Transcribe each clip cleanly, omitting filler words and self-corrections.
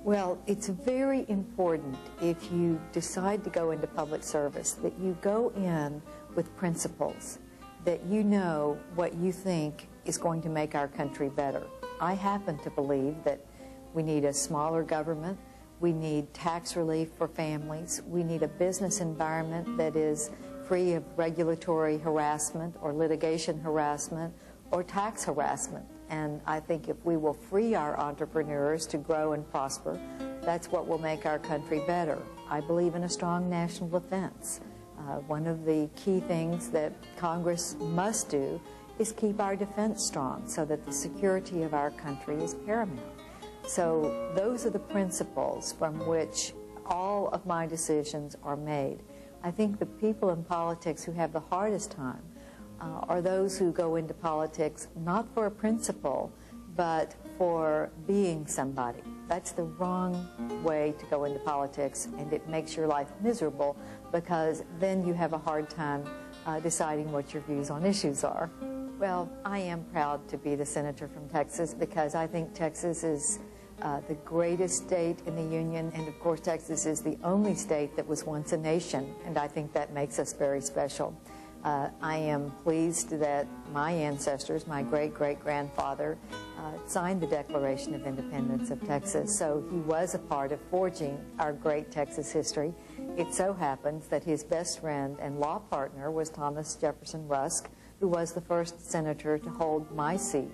Well, it's very important if you decide to go into public service that you go in with principles, that you know what you think is going to make our country better. I happen to believe that we need a smaller government, we need tax relief for families, we need a business environment that is free of regulatory harassment or litigation harassment or tax harassment. And I think if we will free our entrepreneurs to grow and prosper, that's what will make our country better. I believe in a strong national defense. One of the key things that Congress must do is keep our defense strong so that the security of our country is paramount. So those are the principles from which all of my decisions are made. I think the people in politics who have the hardest time are those who go into politics not for a principle, but for being somebody. That's the wrong way to go into politics, and it makes your life miserable because then you have a hard time deciding what your views on issues are. Well, I am proud to be the senator from Texas because I think Texas is the greatest state in the Union, and of course Texas is the only state that was once a nation, and I think that makes us very special. I am pleased that my ancestors, my great-great-grandfather, signed the Declaration of Independence of Texas, so he was a part of forging our great Texas history. It so happens that his best friend and law partner was Thomas Jefferson Rusk, who was the first senator to hold my seat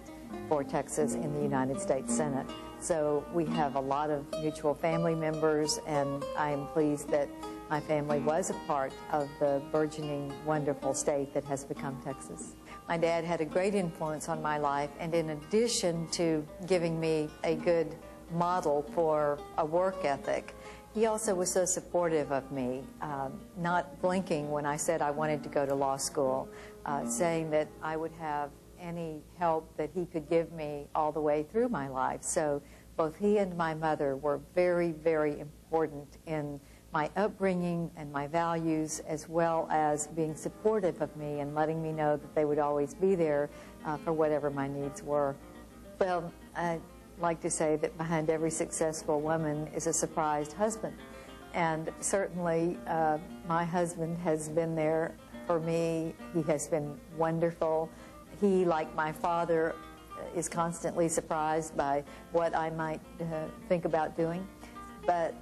for Texas in the United States Senate. So we have a lot of mutual family members, and I am pleased that my family was a part of the burgeoning, wonderful state that has become Texas. My dad had a great influence on my life, and in addition to giving me a good model for a work ethic, he also was so supportive of me, not blinking when I said I wanted to go to law school, saying that I would have any help that he could give me all the way through my life. So both he and my mother were very, very important in my upbringing and my values, as well as being supportive of me and letting me know that they would always be there for whatever my needs were. Well, I like to say that behind every successful woman is a surprised husband. And certainly my husband has been there for me. He has been wonderful. He, like my father, is constantly surprised by what I might think about doing. But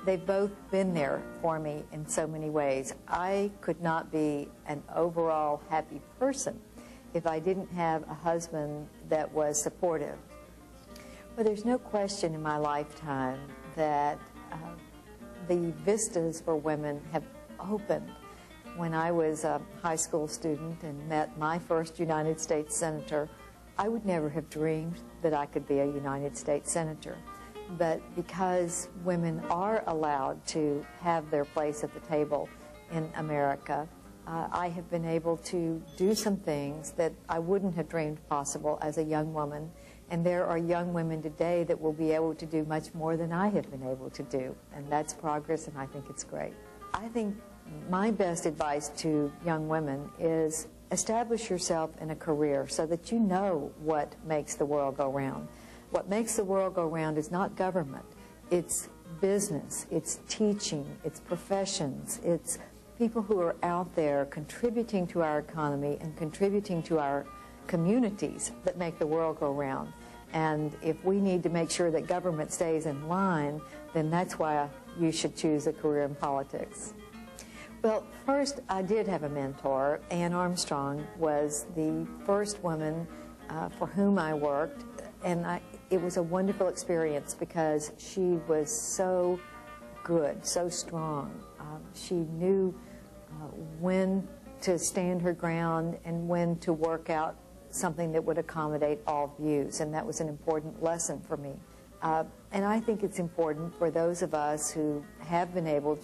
they've both been there for me in so many ways. I could not be an overall happy person if I didn't have a husband that was supportive. But there's no question in my lifetime that the vistas for women have opened. When I was a high school student and met my first United States Senator, I would never have dreamed that I could be a United States Senator. But because women are allowed to have their place at the table in America, I have been able to do some things that I wouldn't have dreamed possible as a young woman. And there are young women today that will be able to do much more than I have been able to do. And that's progress, and I think it's great. I think my best advice to young women is establish yourself in a career so that you know what makes the world go round. What makes the world go round is not government. It's business, it's teaching, it's professions, it's people who are out there contributing to our economy and contributing to our communities that make the world go round. And if we need to make sure that government stays in line, then that's why you should choose a career in politics. Well, first, I did have a mentor. Anne Armstrong was the first woman for whom I worked, and it was a wonderful experience because she was so good, so strong. She knew when to stand her ground and when to work out something that would accommodate all views, and that was an important lesson for me. And I think it's important for those of us who have been able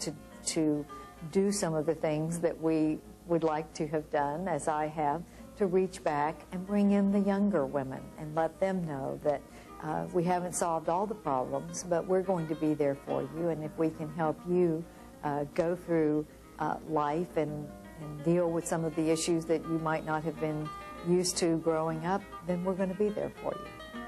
to do some of the things that we would like to have done, as I have, to reach back and bring in the younger women and let them know that we haven't solved all the problems, but we're going to be there for you, and if we can help you go through life and deal with some of the issues that you might not have been used to growing up, then we're going to be there for you.